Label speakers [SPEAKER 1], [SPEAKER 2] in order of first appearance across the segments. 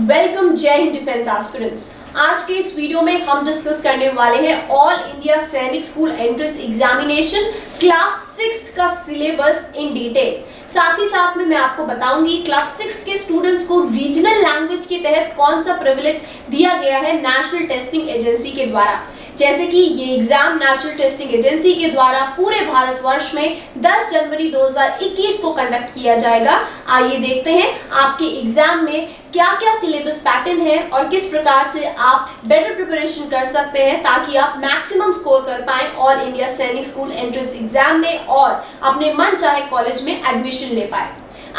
[SPEAKER 1] Welcome जय Hind defence aspirants. आज के इस वीडियो में हम डिस्कस करने वाले हैं all India Sainik school entrance examination class 6 का सिलेबस इन डिटेल। साथ ही साथ में मैं आपको बताऊंगी क्लास 6 के स्टूडेंट्स को रीजनल लैंग्वेज के तहत कौन सा प्रिविलेज दिया गया है नेशनल टेस्टिंग एजेंसी के द्वारा। जैसे कि ये एग्जाम नेशनल टेस्टिंग एजेंसी के द्वारा पूरे भारतवर्ष में 10 जनवरी 2021 को कंडक्ट किया जाएगा। आइए देखते हैं आपके एग्जाम में क्या क्या सिलेबस पैटर्न है और किस प्रकार से आप बेटर प्रिपरेशन कर सकते हैं ताकि आप मैक्सिमम स्कोर कर पाएं all India Sainik school entrance exam में और अपने मन चाहे कॉलेज में एडमिशन ले पाए।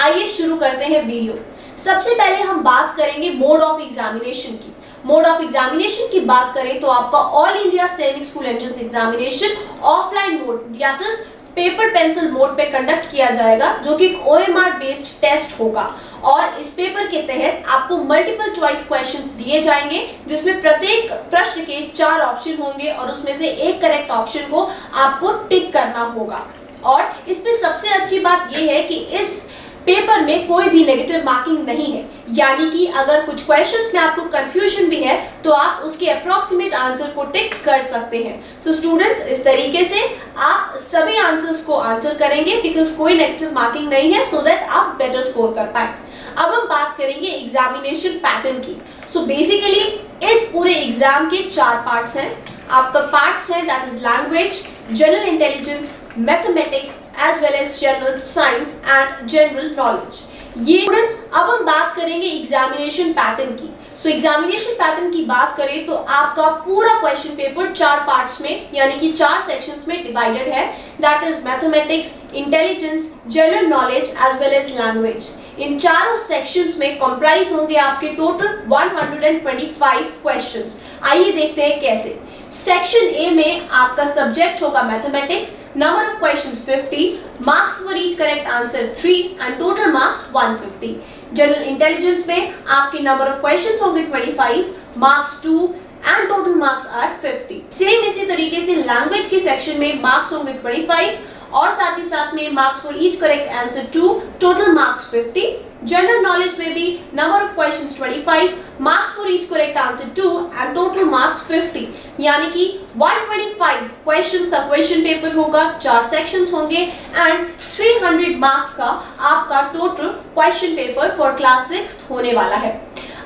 [SPEAKER 1] आइए शुरू करते हैं वीडियो। सबसे पहले हम बात करेंगे मोड ऑफ एग्जामिनेशन की। मोड ऑफ एग्जामिनेशन की बात करें तो आपका all India Sainik school entrance examination offline mode या तो पेपर पेंसिल मोड पे कंडक्ट किया जाएगा, जो कि एक ओएमआर बेस्ड टेस्ट होगा। और इस पेपर के तहत आपको मल्टीपल चॉइस क्वेश्चंस दिए जाएंगे, जिसमें प्रत्येक प्रश्न के 4 ऑप्शन होंगे और उसमें से एक करेक्ट ऑप्शन को आपको टिक करना होगा। और इसमें सबसे अच्छी बात यह है कि इस पेपर में कोई भी नेगेटिव मार्किंग नहीं है, यानी कि अगर कुछ क्वेश्चंस में आपको कंफ्यूजन भी है तो आप उसके अप्रोक्सीमेट आंसर को टिक कर सकते हैं। सो स्टूडेंट्स, इस तरीके से आप सभी आंसर्स को आंसर करेंगे बिकॉज कोई नेगेटिव मार्किंग नहीं है, सो दैट आप बेटर स्कोर कर पाए। अब हम बात करेंगे एग्जामिनेशन पैटर्न की। सो बेसिकली इस पूरे एग्जाम के 4 पार्ट्स हैं। आपका पार्ट्स है that is language, general intelligence, mathematics as well as general science and general knowledge. ये स्टूडेंट्स, अब हम बात करेंगे एग्जामिनेशन पैटर्न की। सो एग्जामिनेशन पैटर्न की बात करें तो आपका पूरा क्वेश्चन पेपर 4 पार्ट्स में यानी कि 4 सेक्शंस में डिवाइडेड है। That is mathematics, intelligence, general knowledge as well as language. इन चारों सेक्शंस में कंप्राइज होंगे आपके टोटल 125 क्वेश्चंस। आइए देखते हैं कैसे। सेक्शन ए में आपका सब्जेक्ट होगा mathematics, number of questions 50, marks for each correct answer 3 and total marks 150। General intelligence में आपके नंबर ऑफ क्वेश्चंस होंगे 25, marks 2 and total marks are 50। Same इसी तरीके से लैंग्वेज के सेक्शन में मार्क्स होंगे 25 और साथ ही साथ में marks for each correct answer 2, total marks 50। General knowledge में भी number of questions 25, marks for each correct answer 2 and total marks 50, यानी कि 125 क्वेश्चंस का क्वेश्चन पेपर होगा, 4 सेक्शंस होंगे एंड 300 मार्क्स का आपका total question paper for class 6 होने वाला है।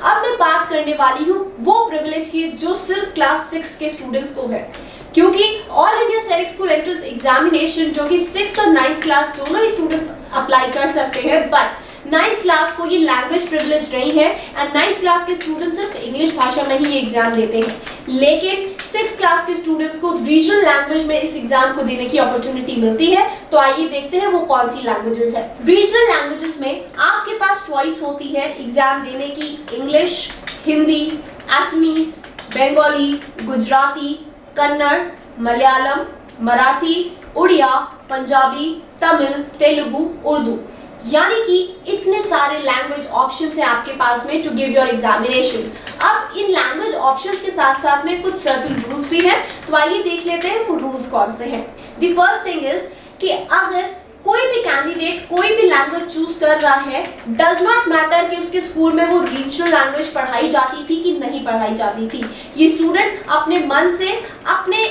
[SPEAKER 1] अब मैं बात करने वाली हूँ वो प्रिविलेज की जो सिर्फ क्लास 6 के स्टूडेंट्स को है, क्योंकि all India Sainik school entrance examination जो कि 6th और 9th क्लास दोनों ही स्टूडेंट्स अप्लाई कर सकते हैं, बट 9th क्लास को ये लैंग्वेज प्रिविलेज नहीं है एंड 9th क्लास के स्टूडेंट्स सिर्फ इंग्लिश भाषा में ही ये एग्जाम देते हैं। लेकिन 6th क्लास के स्टूडेंट्स को रीजनल लैंग्वेज में इस एग्जाम को देने की अपॉर्चुनिटी मिलती है। तो आइए देखते हैं वो कौन सी लैंग्वेजेस है। रीजनल लैंग्वेजेस में आपके पास चॉइस होती है एग्जाम देने की इंग्लिश, हिंदी, असमीज, बंगाली, गुजराती, कन्नड़, मलयालम, मराठी, उड़िया, पंजाबी, तमिल, तेलुगु, उर्दू, यानी कि इतने सारे लैंग्वेज ऑप्शंस हैं आपके पास में टू गिव योर एग्जामिनेशन। अब इन लैंग्वेज ऑप्शंस के साथ साथ में कुछ सर्टेन रूल्स भी हैं, तो आइए देख लेते हैं वो रूल्स कौन से हैं। द फर्स्ट थिंग इज कि अगर कोई भी कैंडिडेट कोई भी लैंग्वेज चूज कर रहा है, डज नॉट मैटर कि उसके स्कूल में वो रीजनल लैंग्वेज पढ़ाई जाती थी कि नहीं पढ़ाई जाती थी, ये स्टूडेंट अपने मन से अपने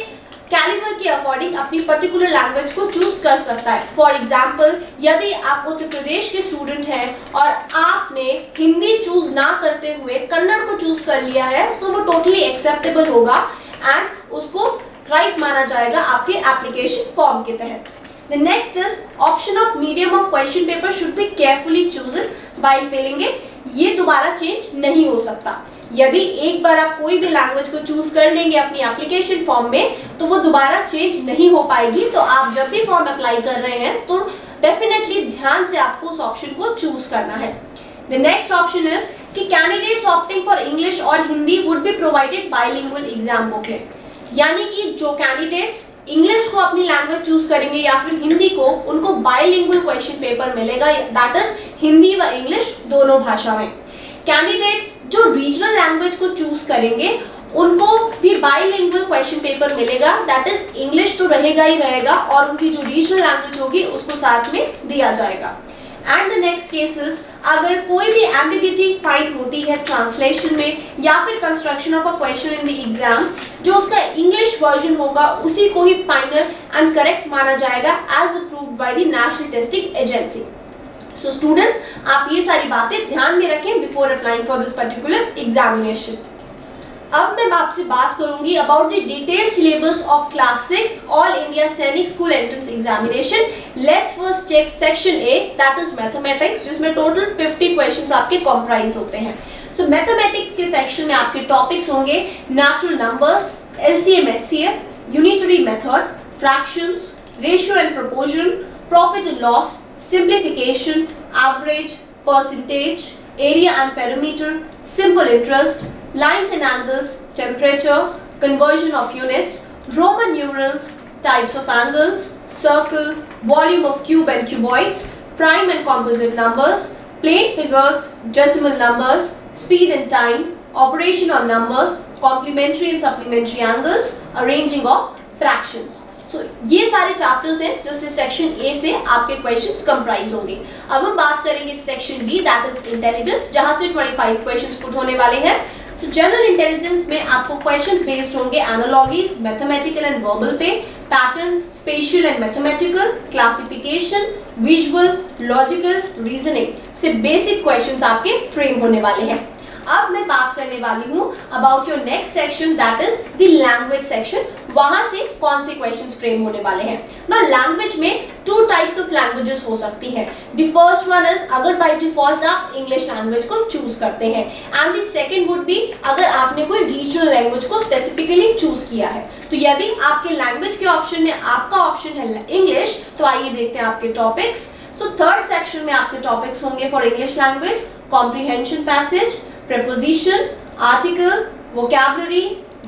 [SPEAKER 1] कैलिबर के अकॉर्डिंग अपनी पर्टिकुलर लैंग्वेज को चूज कर सकता है। फॉर एग्जाम्पल, यदि आप उत्तर प्रदेश के स्टूडेंट हैं और आपने हिंदी चूज ना करते हुए कन्नड़ को चूज कर लिया है, सो वो टोटली एक्सेप्टेबल होगा एंड उसको राइट माना जाएगा आपके एप्लीकेशन फॉर्म के तहत। The next is option of medium of question paper should be carefully chosen while filling it. ये दोबारा चेंज नहीं हो सकता। यदि एक बार आप कोई भी लैंग्वेज को चूज कर लेंगे अपनी एप्लीकेशन फॉर्म में तो वो दोबारा चेंज नहीं हो पाएगी। तो आप जब भी फॉर्म अप्लाई कर रहे हैं तो डेफिनेटली ध्यान से आपको उस ऑप्शन को चूज करना है। The next option is कि कैंडिडेट्स ऑप्टिंग फॉर इंग्लिश और Hindi would be provided bilingual exam booklet, यानी कि जो कैंडिडेट्स इंग्लिश को अपनी लैंग्वेज चूज करेंगे या फिर हिंदी को, उनको बाइलिंगुअल क्वेश्चन पेपर मिलेगा, दैट इज हिंदी व इंग्लिश दोनों भाषा में। कैंडिडेट्स जो रीजनल लैंग्वेज को चूज करेंगे उनको भी बाइलिंगुअल क्वेश्चन पेपर मिलेगा, दैट इज इंग्लिश तो रहेगा ही रहेगा और उनकी जो रीजनल लैंग्वेज होगी उसको साथ में दिया जाएगा। एंड द नेक्स्ट केसेस, अगर कोई भी एम्बिग्यूटी फाइंड होती है ट्रांसलेशन में या फिर construction of a question in the exam, जो उसका इंग्लिश वर्जन होगा उसी को ही फाइनल एंड करेक्ट माना जाएगा as approved by the national testing agency. So students, आप ये सारी बातें ध्यान में रखें before applying for this particular examination. अब मैं आपसे बात करूंगी about the detailed syllabus of class 6 all India Sainik school entrance examination. Let's first check section A, that is mathematics, जिसमें टोटल 50 क्वेश्चंस आपके कंप्राइज होते हैं। सो मैथमेटिक्स के सेक्शन में आपके टॉपिक्स होंगे natural numbers, LCM HCF, unitary method, fractions, ratio and proportion, profit and loss, simplification, average, percentage, area and perimeter, simple interest, lines and angles, temperature, conversion of units, Roman numerals, types of angles, circle, volume of cube and cuboids, prime and composite numbers, plane figures, decimal numbers, speed and time, operation on numbers, complementary and supplementary angles, arranging of fractions. ये सारे chapters हैं जिससे section A से आपके questions comprise होंगे। अब हम बात करेंगे section B, that is intelligence, जहां से 25 क्वेश्चंस पुट होने वाले हैं। तो जनरल इंटेलिजेंस में आपको क्वेश्चंस बेस्ड होंगे एनालॉजीज, मैथमेटिकल एंड वर्बल पे, pattern, spatial and mathematical, classification, visual, logical, reasoning से बेसिक क्वेश्चंस आपके फ्रेम होने वाले हैं। अब मैं बात करने वाली हूँ about your next section, that is the language section. वहां से कौन से क्वेश्चंस फ्रेम होने वाले हैं ना। लैंग्वेज में 2 टाइप्स ऑफ लैंग्वेजेस हो सकती हैं। द फर्स्ट वन इज अगर बाय डिफॉल्ट आप इंग्लिश लैंग्वेज को चूज करते हैं, and the second would be अगर आपने कोई रीजनल लैंग्वेज को स्पेसिफिकली चूज किया है। तो यदि आपके लैंग्वेज के ऑप्शन में आपका ऑप्शन है इंग्लिश, तो आइए देखते हैं आपके टॉपिक्स। सो थर्ड सेक्शन में आपके टॉपिक्स होंगे for English language, comprehension passage, preposition, article, vocabulary,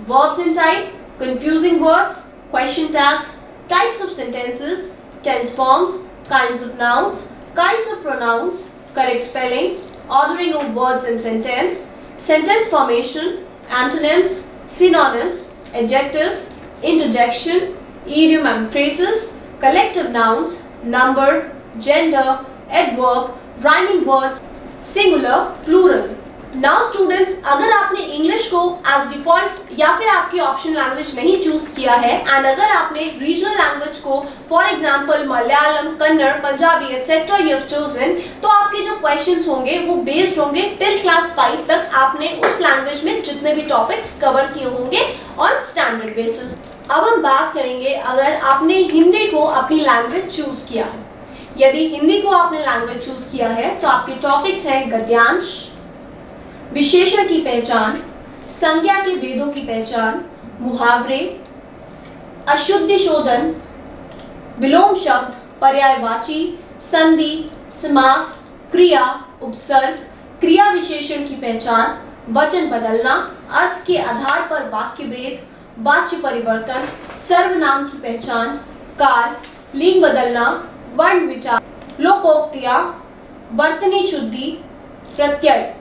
[SPEAKER 1] verbs and type, confusing words, question tags, types of sentences, tense forms, kinds of nouns, kinds of pronouns, correct spelling, ordering of words and sentence formation, antonyms, synonyms, adjectives, interjection, idiom and phrases, collective nouns, number, gender, adverb, rhyming words, singular, plural. Now students, अगर आपने English को as default या फिर आपकी option language नहीं choose किया है, and अगर आपने रीजनल लैंग्वेज को for example Malayalam, Kannada, Punjabi etcetera you have chosen, तो आपके जो क्वेश्चंस होंगे वो बेस्ड होंगे टिल क्लास 5 तक आपने उस लैंग्वेज में जितने भी टॉपिक्स कवर किए होंगे ऑन स्टैंडर्ड बेसिस। अब हम बात करेंगे अगर आपने हिंदी को अपनी लैंग्वेज चूज किया है। यदि हिंदी को आपने लैंग्वेज चूज किया है तो आपके टॉपिक्स हैं गद्यांश, विशेषण की पहचान, संज्ञा के भेदों की पहचान, मुहावरे, अशुद्धि शोधन, विलोम शब्द, पर्यायवाची, संधि, समास, क्रिया, उपसर्ग, क्रिया विशेषण की पहचान, वचन बदलना, अर्थ के आधार पर वाक्य भेद, वाच्य परिवर्तन, सर्वनाम की पहचान, काल, लिंग बदलना, वर्ण विचार, लोकोक्तियां, वर्तनी शुद्धि, प्रत्यय।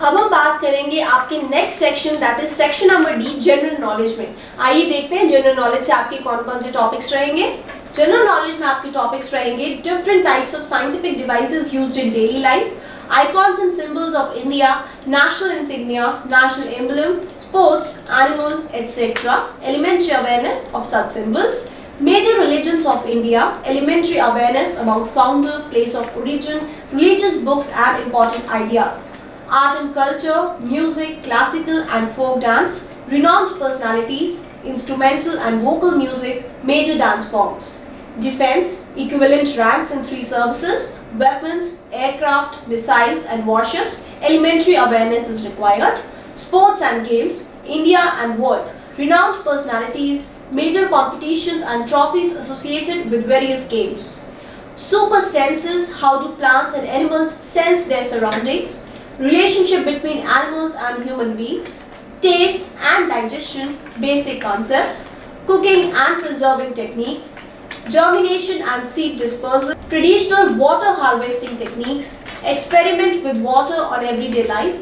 [SPEAKER 1] अब हम बात करेंगे आपके next section, that is section number D, general knowledge में। आइए देखते हैं जनरल नॉलेज से आपके कौन कौन से टॉपिक्स रहेंगे। जनरल नॉलेज में आपके टॉपिक्स रहेंगे different types of scientific devices used in daily life, icons and symbols of India, national insignia, national emblem, sports, animal, etc. Elementary awareness of such symbols. Major religions of India, elementary awareness about founder, place of origin, religious books and important ideas. Art and culture, music, classical and folk dance, renowned personalities, instrumental and vocal music, major dance forms. Defense, equivalent ranks in 3 services, weapons, aircraft, missiles and warships, elementary awareness is required. Sports and games, India and world, renowned personalities, major competitions and trophies associated with various games. Super senses, how do plants and animals sense their surroundings, relationship between animals and human beings, taste and digestion, basic concepts, cooking and preserving techniques, germination and seed dispersal, traditional water harvesting techniques, experiment with water on everyday life,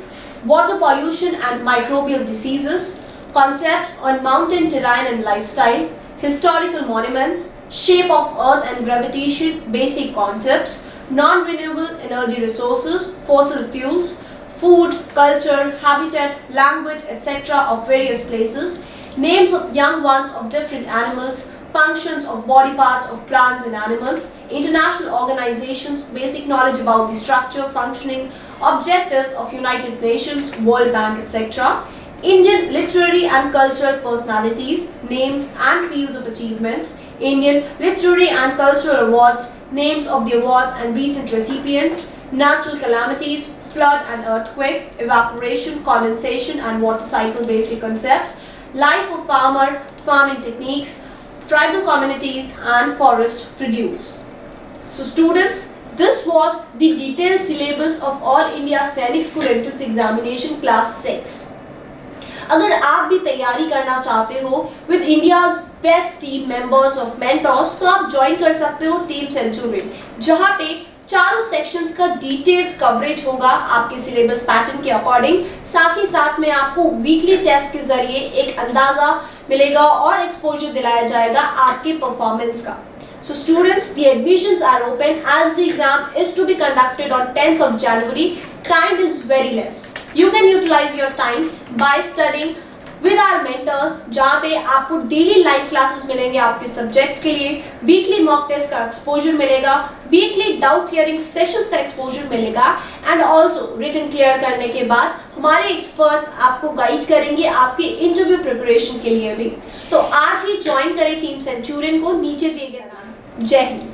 [SPEAKER 1] water pollution and microbial diseases, concepts on mountain terrain and lifestyle, historical monuments, shape of earth and gravitation, basic concepts, non-renewable energy resources, fossil fuels, food, culture, habitat, language, etc. of various places, names of young ones of different animals, functions of body parts of plants and animals, international organizations, basic knowledge about the structure, functioning, objectives of United Nations, World Bank, etc. Indian literary and cultural personalities, names and fields of achievements, Indian literary and cultural awards, names of the awards and recent recipients, natural calamities, flood and earthquake, evaporation, condensation and water cycle basic concepts, life of farmer, farming techniques, tribal communities and forest produce. So students, this was the detailed syllabus of All India Sainik School Entrance Examination Class 6. अगर आप भी तैयारी करना चाहते हो with India's best team members of mentors तो आप join कर सकते हो टीम सेंचुरियन, जहां पे चारों सेक्शंस का डिटेल्ड कवरेज होगा आपके सिलेबस पैटर्न के अकॉर्डिंग। साथ ही साथ में आपको वीकली टेस्ट के जरिए एक अंदाजा मिलेगा और एक्सपोजर दिलाया जाएगा आपके परफॉर्मेंस का। So students, the admissions are open as the exam is to be conducted on 10th of January. Time is very less. You can utilize your time by studying with our mentors, जहाँ पे आपको daily live classes मिलेंगे आपके subjects के लिए, weekly mock test का exposure मिलेगा, weekly doubt clearing sessions का एक्सपोजर मिलेगा एंड ऑल्सो रिटन क्लियर करने के बाद हमारे एक्सपर्ट्स आपको गाइड करेंगे आपके इंटरव्यू प्रिपरेशन के लिए भी। तो आज ही ज्वाइन करें टीम सेंचुरियन को, नीचे दिए गए नाम। जय हिंद।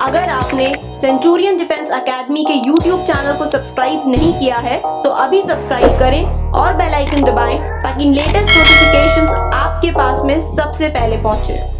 [SPEAKER 1] अगर आपने सेंचुरियन डिफेंस एकेडमी के YouTube चैनल को सब्सक्राइब नहीं किया है तो अभी सब्सक्राइब करें और बेल आइकन दबाएं ताकि लेटेस्ट नोटिफिकेशंस आपके पास में सबसे पहले पहुंचे।